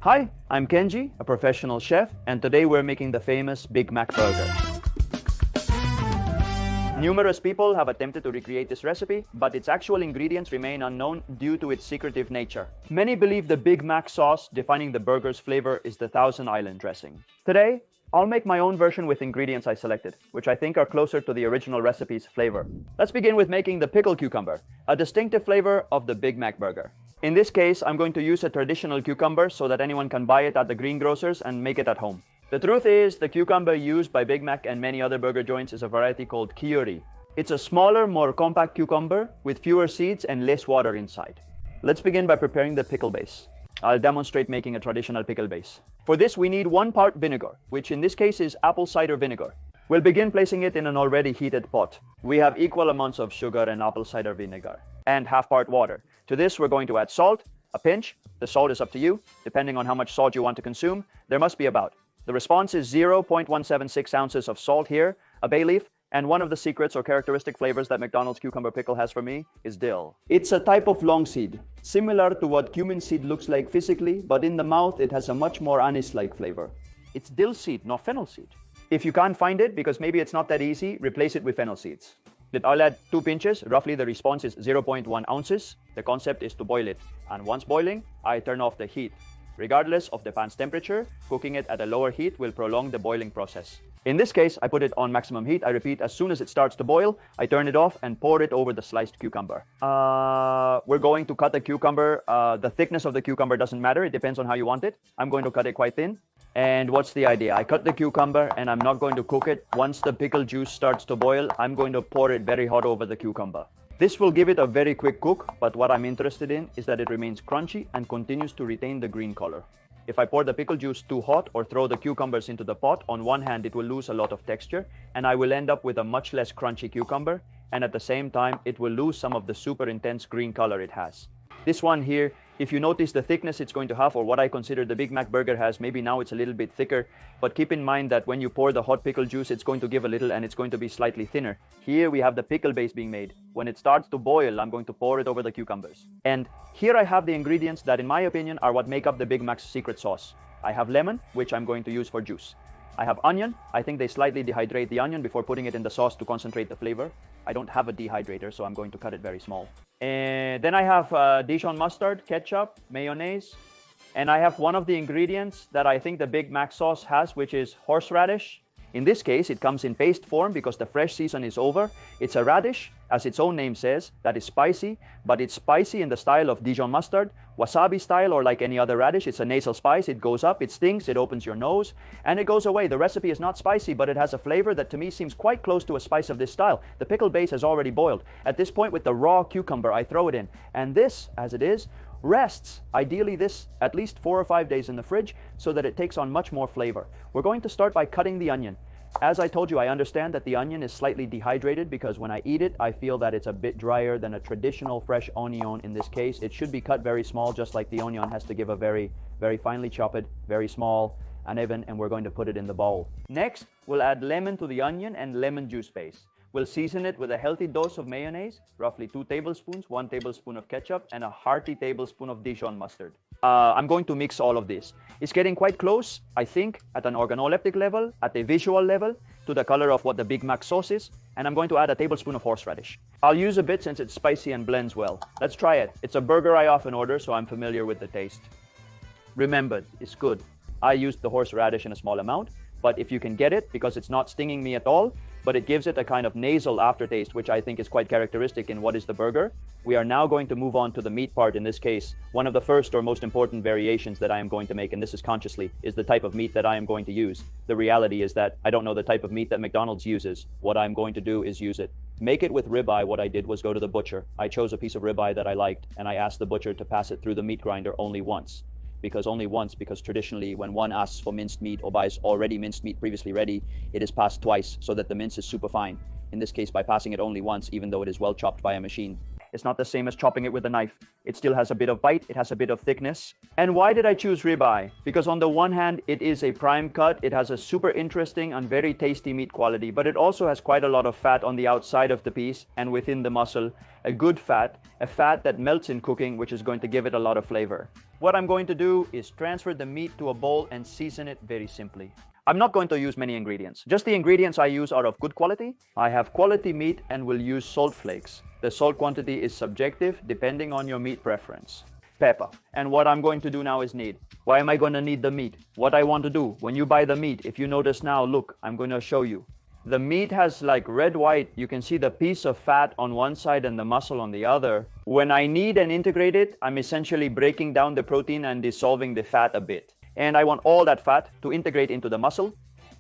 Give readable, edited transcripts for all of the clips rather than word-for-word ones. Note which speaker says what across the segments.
Speaker 1: Hi, I'm Kenji, a professional chef, and today we're making the famous Big Mac burger. Numerous people have attempted to recreate this recipe, but its actual ingredients remain unknown due to its secretive nature. Many believe the Big Mac sauce defining the burger's flavor is the Thousand Island dressing. Today, I'll make my own version with ingredients I selected, which I think are closer to the original recipe's flavor. Let's begin with making the pickled cucumber, a distinctive flavor of the Big Mac burger. In this case, I'm going to use a traditional cucumber so that anyone can buy it at the greengrocers and make it at home. The truth is, the cucumber used by Big Mac and many other burger joints is a variety called Kiuri. It's a smaller, more compact cucumber with fewer seeds and less water inside. Let's begin by preparing the pickle base. I'll demonstrate making a traditional pickle base. For this, we need 1 part vinegar, which in this case is apple cider vinegar. We'll begin placing it in an already heated pot. We have equal amounts of sugar and apple cider vinegar, and half part water. To this, we're going to add salt, a pinch. The salt is up to you, depending on how much salt you want to consume. There must be about. The response is 0.176 ounces of salt here, a bay leaf, and one of the secrets or characteristic flavors that McDonald's cucumber pickle has for me is dill. It's a type of long seed, similar to what cumin seed looks like physically, but in the mouth it has a much more anise-like flavor. It's dill seed, not fennel seed. If you can't find it, because maybe it's not that easy, replace it with fennel seeds. I'll add 2 pinches. Roughly the response is 0.1 ounces. The concept is to boil it, and once boiling, I turn off the heat. Regardless of the pan's temperature, cooking it at a lower heat will prolong the boiling process. In this case, I put it on maximum heat. I repeat, as soon as it starts to boil, I turn it off and pour it over the sliced cucumber. We're going to cut the cucumber. The thickness of the cucumber doesn't matter. It depends on how you want it. I'm going to cut it quite thin. And what's the idea? I cut the cucumber and I'm not going to cook it. Once the pickle juice starts to boil, I'm going to pour it very hot over the cucumber. This will give it a very quick cook, but what I'm interested in is that it remains crunchy and continues to retain the green color. If I pour the pickle juice too hot or throw the cucumbers into the pot, on one hand it will lose a lot of texture and I will end up with a much less crunchy cucumber, and at the same time it will lose some of the super intense green color it has. This one here, if you notice the thickness it's going to have, or what I consider the Big Mac burger has, maybe now it's a little bit thicker, but keep in mind that when you pour the hot pickle juice, it's going to give a little and it's going to be slightly thinner. Here we have the pickle base being made. When it starts to boil, I'm going to pour it over the cucumbers. And here I have the ingredients that, in my opinion, are what make up the Big Mac's secret sauce. I have lemon, which I'm going to use for juice. I have onion. I think they slightly dehydrate the onion before putting it in the sauce to concentrate the flavor. I don't have a dehydrator, so I'm going to cut it very small. And then I have Dijon mustard, ketchup, mayonnaise, and I have one of the ingredients that I think the Big Mac sauce has, which is horseradish. In this case, it comes in paste form because the fresh season is over. It's a radish, as its own name says, that is spicy, but it's spicy in the style of Dijon mustard, wasabi style, or like any other radish. It's a nasal spice. It goes up, it stings, it opens your nose, and it goes away. The recipe is not spicy, but it has a flavor that to me seems quite close to a spice of this style. The pickle base has already boiled. At this point, with the raw cucumber, I throw it in, and this, as it is, rests, ideally this, at least 4 or 5 days in the fridge so that it takes on much more flavor. We're going to start by cutting the onion. As I told you, I understand that the onion is slightly dehydrated because when I eat it, I feel that it's a bit drier than a traditional fresh onion in this case. It should be cut very small, just like the onion has to give a very, very finely chopped, very small, uneven, and we're going to put it in the bowl. Next, we'll add lemon to the onion and lemon juice base. We'll season it with a healthy dose of mayonnaise, roughly 2 tablespoons, 1 tablespoon of ketchup, and a hearty tablespoon of Dijon mustard. I'm going to mix all of this. It's getting quite close, I think, at an organoleptic level, at a visual level, to the color of what the Big Mac sauce is, and I'm going to add a tablespoon of horseradish. I'll use a bit since it's spicy and blends well. Let's try it. It's a burger I often order, so I'm familiar with the taste. Remember, it's good. I used the horseradish in a small amount, but if you can get it, because it's not stinging me at all, but it gives it a kind of nasal aftertaste, which I think is quite characteristic in what is the burger. We are now going to move on to the meat part. In this case, one of the first or most important variations that I am going to make, and this is consciously, is the type of meat that I am going to use. The reality is that I don't know the type of meat that McDonald's uses. What I'm going to do is use it. Make it with ribeye. What I did was go to the butcher. I chose a piece of ribeye that I liked, and I asked the butcher to pass it through the meat grinder only once. Because traditionally when one asks for minced meat or buys already minced meat previously ready, it is passed twice so that the mince is super fine. In this case, by passing it only once, even though it is well chopped by a machine. It's not the same as chopping it with a knife. It still has a bit of bite, it has a bit of thickness. And why did I choose ribeye? Because on the one hand, it is a prime cut. It has a super interesting and very tasty meat quality, but it also has quite a lot of fat on the outside of the piece and within the muscle. A good fat, a fat that melts in cooking, which is going to give it a lot of flavor. What I'm going to do is transfer the meat to a bowl and season it very simply. I'm not going to use many ingredients. Just the ingredients I use are of good quality. I have quality meat and will use salt flakes. The salt quantity is subjective depending on your meat preference. Pepper. And what I'm going to do now is knead. Why am I going to knead the meat? What I want to do, when you buy the meat, if you notice now, look, I'm going to show you. The meat has like red-white. You can see the piece of fat on one side and the muscle on the other. When I knead and integrate it, I'm essentially breaking down the protein and dissolving the fat a bit. And I want all that fat to integrate into the muscle.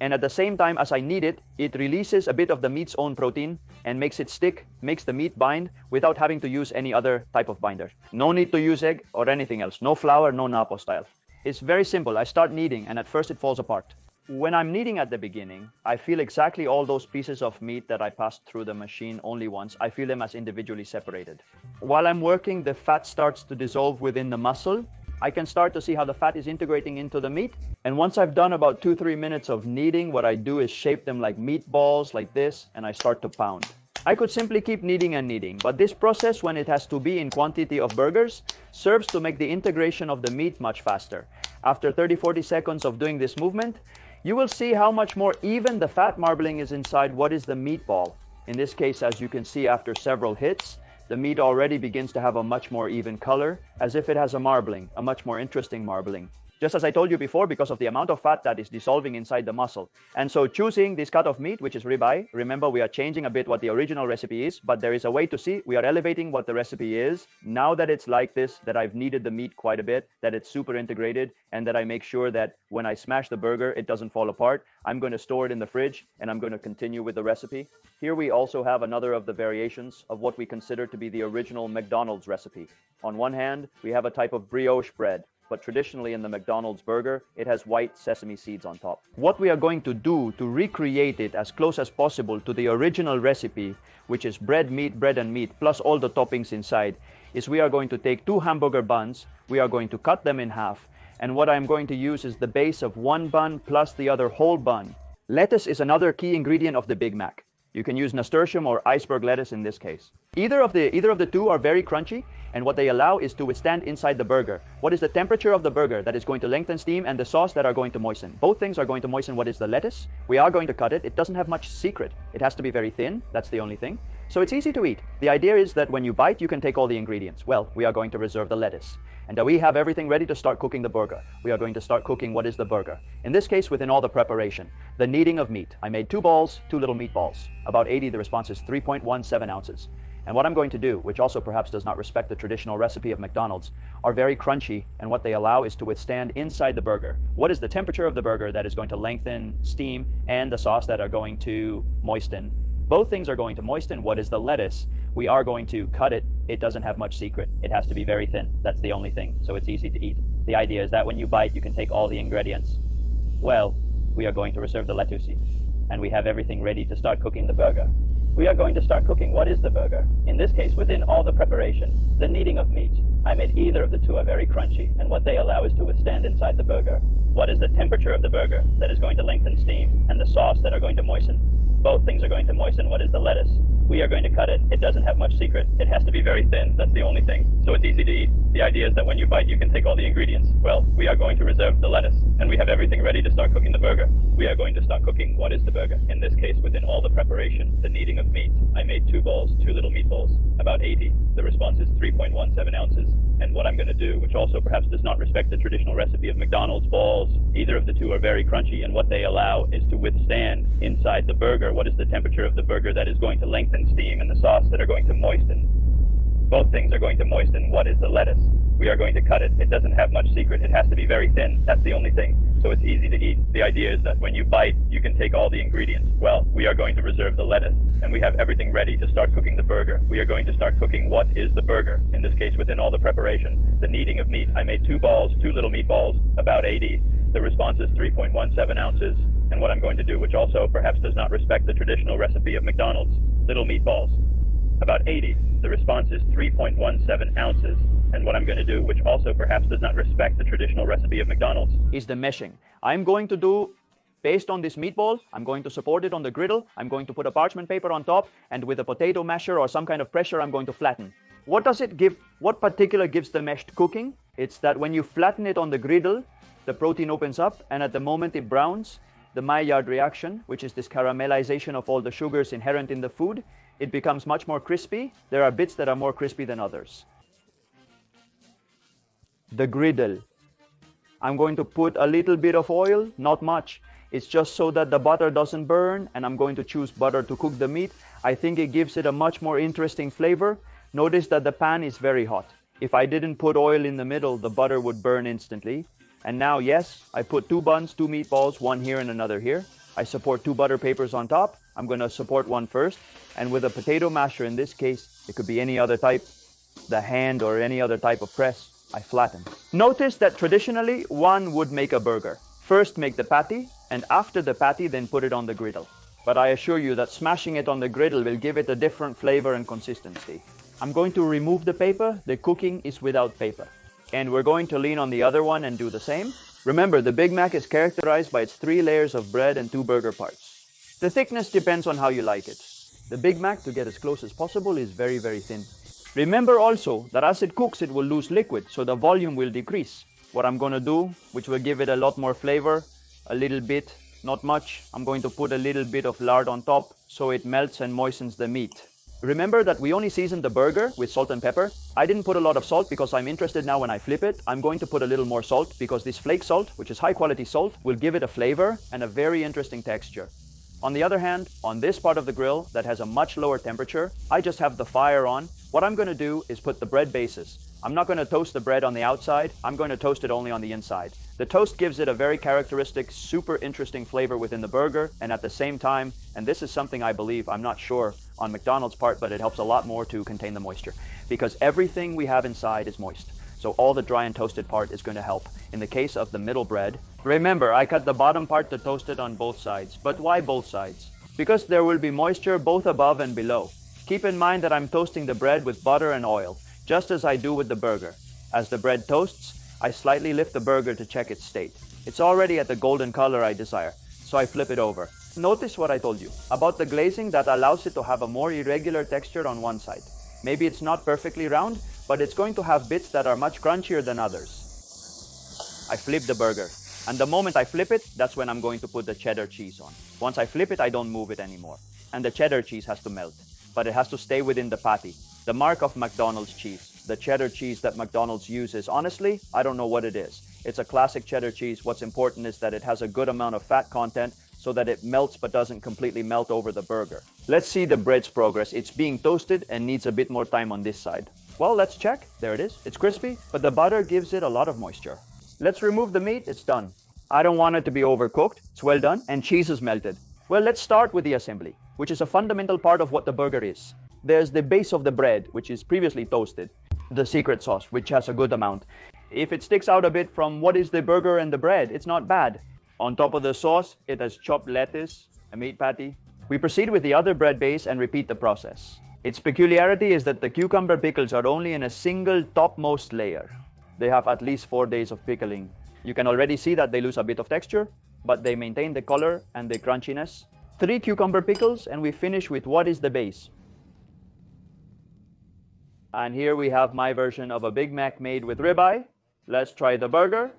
Speaker 1: And at the same time as I knead it, it releases a bit of the meat's own protein and makes it stick, makes the meat bind without having to use any other type of binder. No need to use egg or anything else. No flour, no Napo style. It's very simple. I start kneading and at first it falls apart. When I'm kneading at the beginning, I feel exactly all those pieces of meat that I passed through the machine only once. I feel them as individually separated. While I'm working, the fat starts to dissolve within the muscle. I can start to see how the fat is integrating into the meat. And once I've done about 2-3 minutes of kneading, what I do is shape them like meatballs like this, and I start to pound. I could simply keep kneading and kneading, but this process, when it has to be in quantity of burgers, serves to make the integration of the meat much faster. After 30-40 seconds of doing this movement, you will see how much more even the fat marbling is inside what is the meatball. In this case, as you can see after several hits, the meat already begins to have a much more even color, as if it has a marbling, a much more interesting marbling. Just as I told you before, because of the amount of fat that is dissolving inside the muscle. And so choosing this cut of meat, which is ribeye, remember we are changing a bit what the original recipe is, but there is a way to see, we are elevating what the recipe is. Now that it's like this, that I've kneaded the meat quite a bit, that it's super integrated, and that I make sure that when I smash the burger, it doesn't fall apart, I'm going to store it in the fridge, and I'm going to continue with the recipe. Here we also have another of the variations of what we consider to be the original McDonald's recipe. On one hand, we have a type of brioche bread, but traditionally in the McDonald's burger, it has white sesame seeds on top. What we are going to do to recreate it as close as possible to the original recipe, which is bread and meat, plus all the toppings inside, is we are going to take 2 hamburger buns, we are going to cut them in half, and what I'm going to use is the base of one bun plus the other whole bun. Lettuce is another key ingredient of the Big Mac. You can use nasturtium or iceberg lettuce in this case. Either of the two are very crunchy, and what they allow is to withstand inside the burger. What is the temperature of the burger that is going to lengthen steam, and the sauce that are going to moisten? Both things are going to moisten what is the lettuce. We are going to cut it. It doesn't have much secret. It has to be very thin. That's the only thing. So it's easy to eat. The idea is that when you bite, you can take all the ingredients. Well, we are going to reserve the lettuce. And we have everything ready to start cooking the burger. We are going to start cooking what is the burger. In this case, within all the preparation. The kneading of meat. I made 2 balls, 2 little meatballs. About 80, the response is 3.17 ounces. And what I'm going to do, which also perhaps does not respect the traditional recipe of McDonald's, are very crunchy, and what they allow is to withstand inside the burger. What is the temperature of the burger that is going to lengthen steam, and the sauce that are going to moisten? Both things are going to moisten. What is the lettuce? We are going to cut it. It doesn't have much secret. It has to be very thin. That's the only thing. So it's easy to eat. The idea is that when you bite, you can take all the ingredients. Well, we are going to reserve the lettuce, and we have everything ready to start cooking the burger. We are going to start cooking what is the burger. In this case, within all the preparation, the kneading of meat. I made either of the two are very crunchy, and what they allow is to withstand inside the burger. What is the temperature of the burger that is going to lengthen steam, and the sauce that are going to moisten? Both things are going to moisten what is the lettuce. We are going to cut it. It doesn't have much secret. It has to be very thin. That's the only thing. So it's easy to eat. The idea is that when you bite, you can take all the ingredients. Well, we are going to reserve the lettuce, and we have everything ready to start cooking the burger. We are going to start cooking what is the burger. In this case, within all the preparation, the kneading of meat. I made 2 balls, 2 little meatballs, about 80. The response is 3.17 ounces. And what I'm going to do, which also perhaps does not respect the traditional recipe of McDonald's balls, either of the two are very crunchy, and what they allow is to withstand inside the burger what is the temperature of the burger that is going to lengthen steam, and the sauce that are going to moisten. Both things are going to moisten what is the lettuce. We are going to cut it. It doesn't have much secret. It has to be very thin. That's the only thing. So it's easy to eat. The idea is that when you bite, you can take all the ingredients. Well, we are going to reserve the lettuce, and we have everything ready to start cooking the burger. We are going to start cooking what is the burger. In this case, within all the preparation, the kneading of meat. I made 2 balls, 2 little meatballs, about 80. The response is 3.17 ounces. And what I'm going to do, which also perhaps does not respect the traditional recipe of McDonald's, little meatballs.
Speaker 2: about 80. The response is 3.17 ounces. And what I'm going to do, which also perhaps does not respect the traditional recipe of McDonald's,
Speaker 1: is the meshing. I'm going to do, based on this meatball, I'm going to support it on the griddle. I'm going to put a parchment paper on top, and with a potato masher or some kind of pressure, I'm going to flatten. What does it give? What particular gives the meshed cooking? It's that when you flatten it on the griddle, the protein opens up, and at the moment it browns, the Maillard reaction, which is this caramelization of all the sugars inherent in the food, it becomes much more crispy. There are bits that are more crispy than others. The griddle. I'm going to put a little bit of oil, not much. It's just so that the butter doesn't burn, and I'm going to choose butter to cook the meat. I think it gives it a much more interesting flavor. Notice that the pan is very hot. If I didn't put oil in the middle, the butter would burn instantly. And now, yes, I put 2 buns, 2 meatballs, one here and another here. I support 2 butter papers on top. I'm going to support one first. And with a potato masher, in this case, it could be any other type, the hand or any other type of press, I flatten. Notice that traditionally, one would make a burger. First make the patty, and after the patty, then put it on the griddle. But I assure you that smashing it on the griddle will give it a different flavor and consistency. I'm going to remove the paper. The cooking is without paper. And we're going to lean on the other one and do the same. Remember, the Big Mac is characterized by its 3 layers of bread and 2 burger parts. The thickness depends on how you like it. The Big Mac, to get as close as possible, is very, very thin. Remember also that as it cooks, it will lose liquid, so the volume will decrease. What I'm going to do, which will give it a lot more flavor, a little bit, not much, I'm going to put a little bit of lard on top so it melts and moistens the meat. Remember that we only seasoned the burger with salt and pepper. I didn't put a lot of salt because I'm interested now when I flip it. I'm going to put a little more salt because this flake salt, which is high quality salt, will give it a flavor and a very interesting texture. On the other hand, on this part of the grill that has a much lower temperature, I just have the fire on. What I'm going to do is put the bread bases. I'm not going to toast the bread on the outside. I'm going to toast it only on the inside. The toast gives it a very characteristic, super interesting flavor within the burger, and at the same time, and this is something I believe, I'm not sure on McDonald's part, but it helps a lot more to contain the moisture, because everything we have inside is moist. So all the dry and toasted part is going to help. In the case of the middle bread, remember, I cut the bottom part to toast it on both sides. But why both sides? Because there will be moisture both above and below. Keep in mind that I'm toasting the bread with butter and oil, just as I do with the burger. As the bread toasts, I slightly lift the burger to check its state. It's already at the golden color I desire, so I flip it over. Notice what I told you about the glazing that allows it to have a more irregular texture on one side. Maybe it's not perfectly round, but it's going to have bits that are much crunchier than others. I flip the burger, and the moment I flip it, that's when I'm going to put the cheddar cheese on. Once I flip it, I don't move it anymore. And the cheddar cheese has to melt, but it has to stay within the patty. The mark of McDonald's cheese, the cheddar cheese that McDonald's uses, honestly, I don't know what it is. It's a classic cheddar cheese. What's important is that it has a good amount of fat content so that it melts but doesn't completely melt over the burger. Let's see the bread's progress. It's being toasted and needs a bit more time on this side. Well, let's check. There it is. It's crispy, but the butter gives it a lot of moisture. Let's remove the meat. It's done. I don't want it to be overcooked. It's well done, and cheese is melted. Well, let's start with the assembly, which is a fundamental part of what the burger is. There's the base of the bread, which is previously toasted. The secret sauce, which has a good amount. If it sticks out a bit from what is the burger and the bread, it's not bad. On top of the sauce, it has chopped lettuce, a meat patty. We proceed with the other bread base and repeat the process. Its peculiarity is that the cucumber pickles are only in a single topmost layer. They have at least 4 days of pickling. You can already see that they lose a bit of texture, but they maintain the color and the crunchiness. 3 cucumber pickles, and we finish with what is the base. And here we have my version of a Big Mac made with ribeye. Let's try the burger.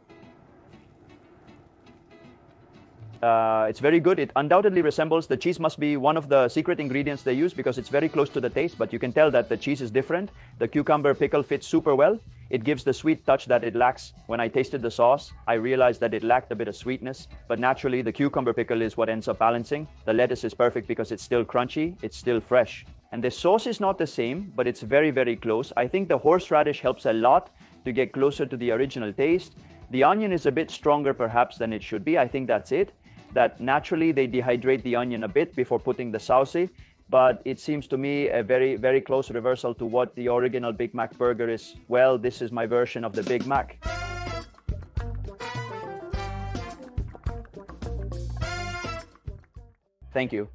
Speaker 1: It's very good. It undoubtedly resembles, the cheese must be one of the secret ingredients they use because it's very close to the taste, but you can tell that the cheese is different. The cucumber pickle fits super well. It gives the sweet touch that it lacks. When I tasted the sauce, I realized that it lacked a bit of sweetness, but naturally the cucumber pickle is what ends up balancing. The lettuce is perfect because it's still crunchy, it's still fresh. And the sauce is not the same, but it's very, very close. I think the horseradish helps a lot to get closer to the original taste. The onion is a bit stronger perhaps than it should be. I think that's it. That naturally they dehydrate the onion a bit before putting the sauce, but it seems to me a very, very close reversal to what the original Big Mac burger is. Well, this is my version of the Big Mac. Thank you.